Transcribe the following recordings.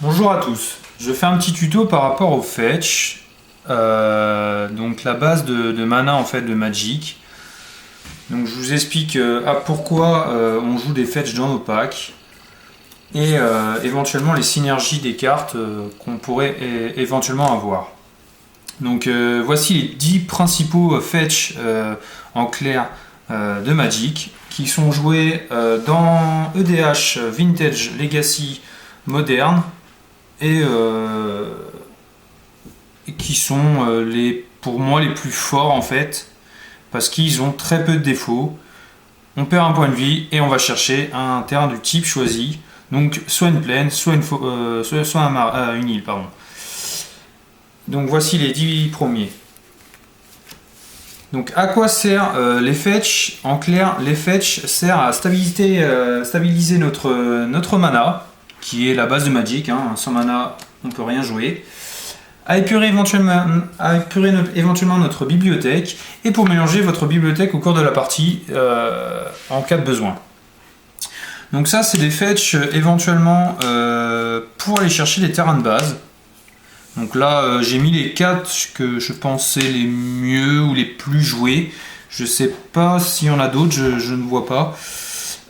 Bonjour à tous, je fais un petit tuto par rapport au fetch, donc la base de mana en fait de Magic. Donc je vous explique pourquoi on joue des fetch dans nos packs et éventuellement les synergies des cartes qu'on pourrait éventuellement avoir. Donc voici les 10 principaux fetch en clair de Magic qui sont joués dans EDH, Vintage, Legacy, Moderne et qui sont pour moi les plus forts en fait parce qu'ils ont très peu de défauts. On perd un point de vie et on va chercher un terrain du type choisi, donc soit une plaine, soit une île. Pardon. Donc voici les 10 premiers. Donc à quoi sert les fetch? En clair, les fetch servent à stabiliser notre mana, qui est la base de Magic. Sans mana, on ne peut rien jouer. À épurer éventuellement notre bibliothèque et pour mélanger votre bibliothèque au cours de la partie en cas de besoin. Donc ça, c'est des fetch éventuellement pour aller chercher les terrains de base. Donc là, j'ai mis les 4 que je pensais les mieux ou les plus joués. Je sais pas s'il y en a d'autres, je ne vois pas.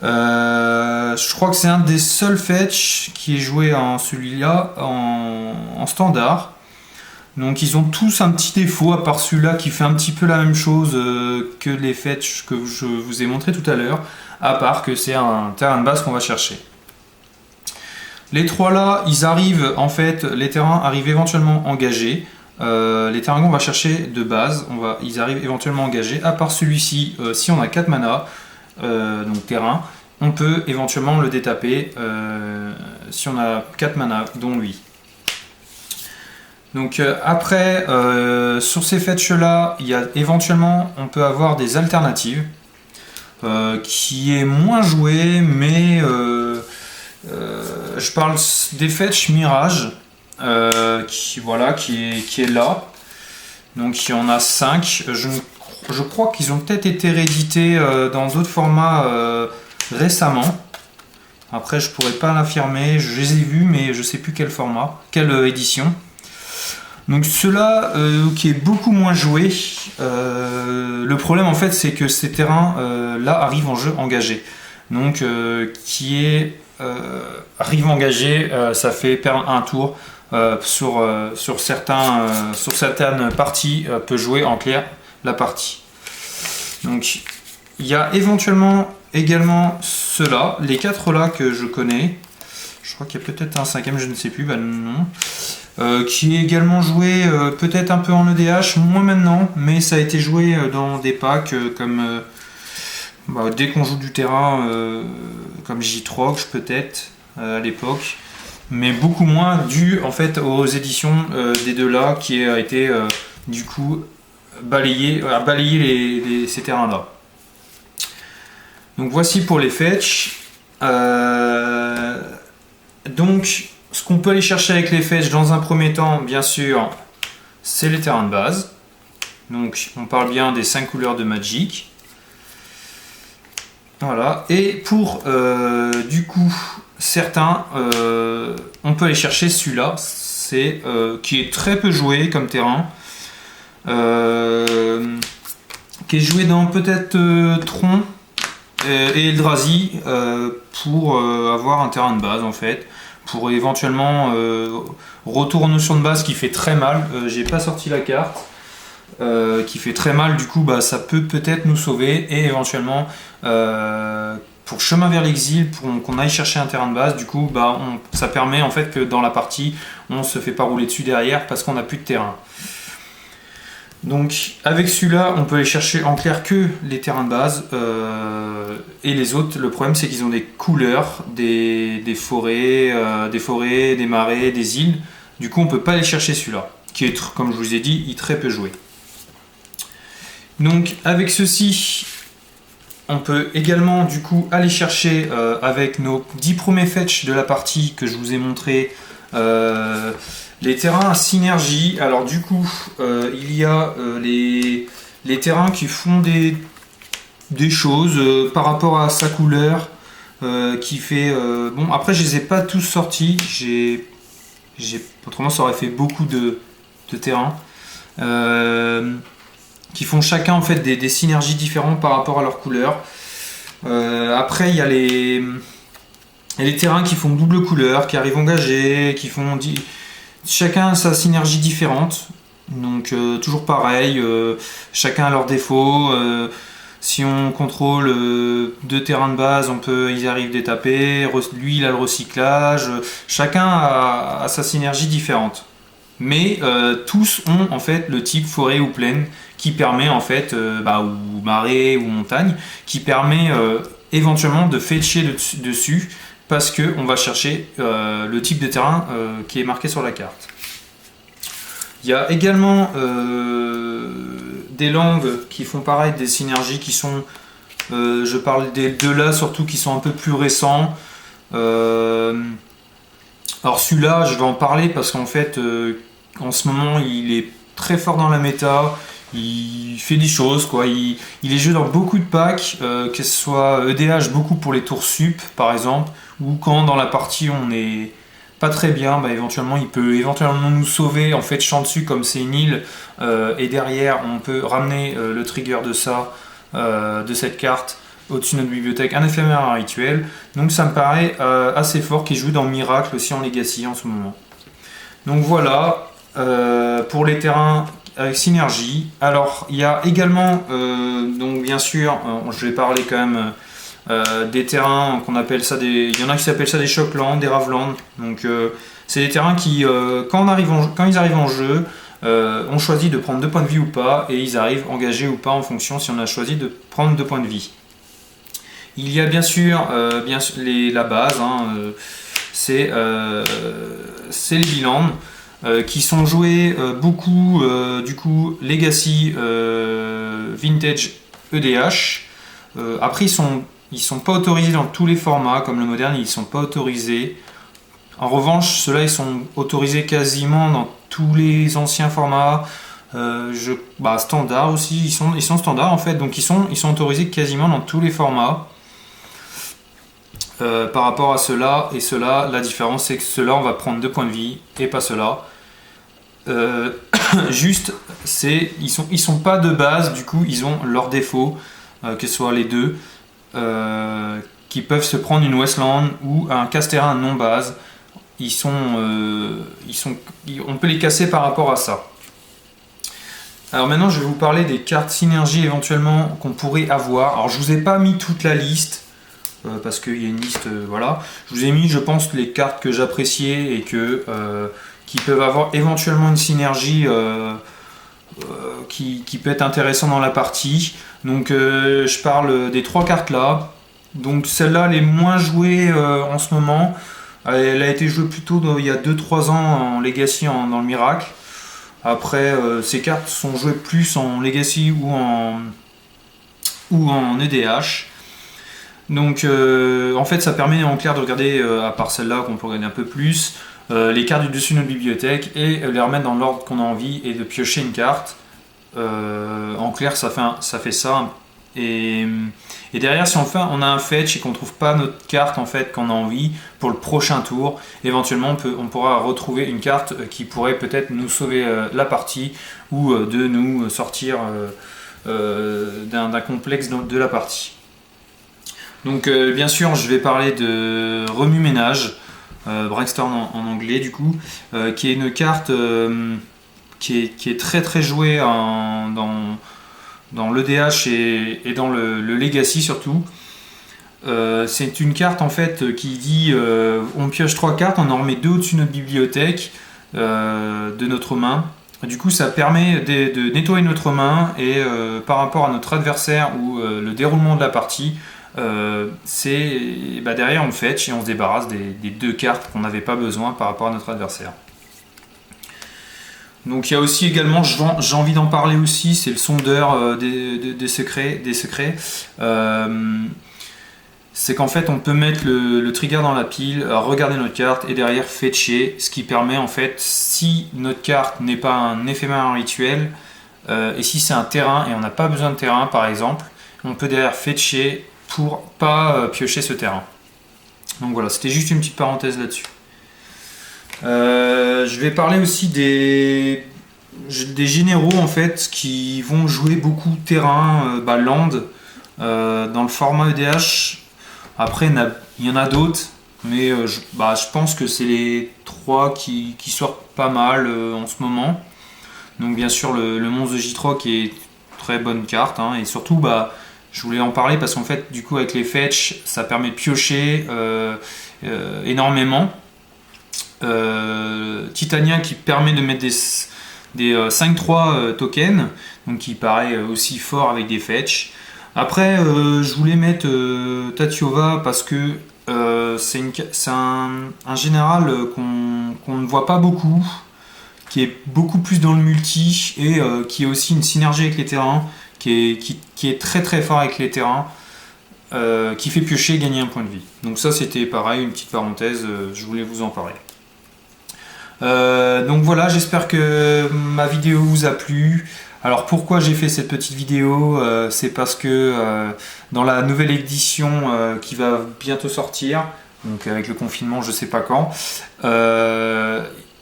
Je crois que c'est un des seuls fetch qui est joué en celui-là en standard. Donc ils ont tous un petit défaut, à part celui-là qui fait un petit peu la même chose que les fetch que je vous ai montré tout à l'heure, à part que c'est un terrain de base qu'on va chercher. Les trois là, ils arrivent en fait, les terrains arrivent éventuellement engagés. Les terrains qu'on va chercher de base, ils arrivent éventuellement engagés, à part celui-ci, si on a 4 mana, donc terrain, on peut éventuellement le détaper si on a 4 mana, dont lui. Donc après, sur ces fetch là, il y a éventuellement, on peut avoir des alternatives qui est moins joué, mais je parle des fetch Mirage qui est là. Donc il y en a 5. Je crois qu'ils ont peut-être été réédités dans d'autres formats récemment. Après, je pourrais pas l'affirmer. Je les ai vus, mais je sais plus quel format, quelle édition. Donc cela qui est beaucoup moins joué, le problème en fait c'est que ces terrains là arrivent en jeu engagé. Donc arrive engagé, ça fait perdre un tour sur certaines parties, peut jouer en clair la partie. Donc il y a également ceux-là, les 4 là que je connais. Je crois qu'il y a peut-être un 5ème, je ne sais plus, non. Qui est également joué peut-être un peu en EDH, moins maintenant, mais ça a été joué dans des packs comme dès qu'on joue du terrain, comme J-Trox peut-être à l'époque, mais beaucoup moins dû en fait aux éditions des deux là qui a été du coup balayer ces terrains là. Donc voici pour les fetch. Donc ce qu'on peut aller chercher avec les fetch dans un premier temps, bien sûr, c'est les terrains de base. Donc on parle bien des 5 couleurs de Magic. Voilà. Et pour du coup certains, on peut aller chercher celui-là, qui est très peu joué comme terrain. Qui est joué dans peut-être Tron et Eldrazi pour avoir un terrain de base en fait. Pour éventuellement retour en notion de base qui fait très mal. J'ai pas sorti la carte. Qui fait très mal, du coup ça peut-être nous sauver et éventuellement pour chemin vers l'exil, pour qu'on aille chercher un terrain de base, du coup ça permet en fait que dans la partie on se fait pas rouler dessus derrière parce qu'on n'a plus de terrain. Donc avec celui-là on peut aller chercher en clair que les terrains de base et les autres, le problème c'est qu'ils ont des couleurs, des forêts, des marais, des îles, du coup on peut pas aller chercher celui-là qui est, comme je vous ai dit, très peu joué. Donc avec ceci on peut également du coup aller chercher avec nos 10 premiers fetch de la partie que je vous ai montré les terrains à synergie. Alors du coup il y a les terrains qui font des choses par rapport à sa couleur qui fait bon, après je les ai pas tous sortis, Autrement, ça aurait fait beaucoup de terrains. Qui font chacun en fait des synergies différentes par rapport à leur couleur. Après, il y a les terrains qui font double couleur, qui arrivent engagés, chacun a sa synergie différente. Donc toujours pareil, chacun a leurs défauts. Si on contrôle 2 terrains de base, ils arrivent des taper. Lui, il a le recyclage. Chacun a sa synergie différente. Mais tous ont en fait le type forêt ou plaine qui permet en fait, ou marais ou montagne, qui permet éventuellement de fetcher dessus parce qu'on va chercher le type de terrain qui est marqué sur la carte. Il y a également des langues qui font pareil, des synergies qui sont, je parle des deux là surtout, qui sont un peu plus récents. Alors celui-là, je vais en parler parce qu'en fait, en ce moment, il est très fort dans la méta. Il fait des choses, quoi. Il est joué dans beaucoup de packs, que ce soit EDH beaucoup pour les tours sup, par exemple, ou quand dans la partie on est pas très bien, éventuellement il peut éventuellement nous sauver en fait champ dessus comme c'est une île, et derrière on peut ramener le trigger de ça, de cette carte au-dessus de notre bibliothèque, un éphémère, un rituel. Donc ça me paraît assez fort, qui joue dans Miracle aussi en Legacy en ce moment. Donc voilà pour les terrains avec synergie. Alors il y a également donc bien sûr je vais parler quand même des terrains qu'on appelle ça il y en a qui s'appellent ça des Shocklands, des Ravelands. Donc c'est des terrains qui quand ils arrivent en jeu, on choisit de prendre 2 points de vie ou pas, et ils arrivent engagés ou pas en fonction si on a choisi de prendre 2 points de vie. Il y a bien sûr la base, c'est les bilans qui sont joués beaucoup du coup Legacy, Vintage, EDH. Après ils sont pas autorisés dans tous les formats, comme le moderne, ils sont pas autorisés. En revanche, ceux-là ils sont autorisés quasiment dans tous les anciens formats. Standard aussi, ils sont standards en fait, donc ils sont autorisés quasiment dans tous les formats. Par rapport à ceux-là et ceux-là, la différence c'est que ceux-là on va prendre 2 points de vie et pas ceux-là. Juste, ils sont pas de base, du coup ils ont leurs défauts, que ce soit les deux, qui peuvent se prendre une Wasteland ou un casse-terrain non base. On peut les casser par rapport à ça. Alors maintenant je vais vous parler des cartes synergie éventuellement qu'on pourrait avoir. Alors je vous ai pas mis toute la liste parce qu'il y a une liste, voilà. Je vous ai mis, je pense, les cartes que j'appréciais et qui peuvent avoir éventuellement une synergie qui peut être intéressant dans la partie. Donc je parle des 3 cartes là. Donc celle-là, elle est moins jouée en ce moment. Elle a été jouée plutôt il y a 2-3 ans en Legacy dans le Miracle. Après, ces cartes sont jouées plus en Legacy ou en EDH. Donc en fait ça permet en clair de regarder, à part celle-là qu'on peut regarder un peu plus, les cartes du dessus de notre bibliothèque et les remettre dans l'ordre qu'on a envie et de piocher une carte. En clair ça fait ça. Et derrière, si on a un fetch et qu'on ne trouve pas notre carte en fait qu'on a envie pour le prochain tour, éventuellement on pourra retrouver une carte qui pourrait peut-être nous sauver la partie ou de nous sortir d'un complexe de la partie. Donc bien sûr je vais parler de remue-ménage, Brainstorm en anglais du coup, qui est une carte qui est très très jouée dans l'EDH et dans le Legacy surtout. C'est une carte en fait qui dit on pioche 3 cartes, on en remet 2 au-dessus de notre bibliothèque, de notre main. Du coup ça permet de nettoyer notre main et par rapport à notre adversaire ou le déroulement de la partie, derrière on fetch et on se débarrasse des 2 cartes qu'on n'avait pas besoin par rapport à notre adversaire. Donc il y a aussi également, j'ai envie d'en parler aussi, c'est le sondeur des secrets. C'est qu'en fait on peut mettre le trigger dans la pile, regarder notre carte et derrière fetcher, ce qui permet en fait, si notre carte n'est pas un éphémère, un rituel, et si c'est un terrain et on n'a pas besoin de terrain par exemple, on peut derrière fetcher pour pas piocher ce terrain. Donc voilà, c'était juste une petite parenthèse là-dessus. Je vais parler aussi des généraux en fait qui vont jouer beaucoup terrain, land, dans le format EDH. Après, il y en a d'autres, mais je pense que c'est les trois qui sortent pas mal en ce moment. Donc bien sûr le monstre de J3 qui est une très bonne carte, hein, et surtout je voulais en parler parce qu'en fait du coup avec les fetch ça permet de piocher énormément. Titania qui permet de mettre des 5-3 tokens, donc qui paraît aussi fort avec des fetch. Après je voulais mettre Tatiova parce que c'est un général qu'on ne voit pas beaucoup, qui est beaucoup plus dans le multi et qui est aussi une synergie avec les terrains, qui est très très fort avec les terrains, qui fait piocher et gagner un point de vie. Donc ça c'était pareil, une petite parenthèse, je voulais vous en parler. Donc voilà, j'espère que ma vidéo vous a plu. Alors pourquoi j'ai fait cette petite vidéo, c'est parce que dans la nouvelle édition qui va bientôt sortir, donc avec le confinement je sais pas quand,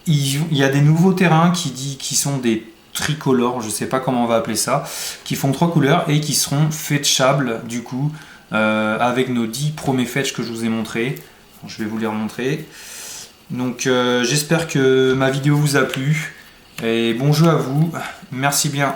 il y a des nouveaux terrains qui sont des tricolores, je sais pas comment on va appeler ça, qui font 3 couleurs et qui seront fetchables du coup avec nos 10 premiers fetch que je vous ai montré. Je vais vous les remontrer. Donc j'espère que ma vidéo vous a plu et bon jeu à vous, merci bien.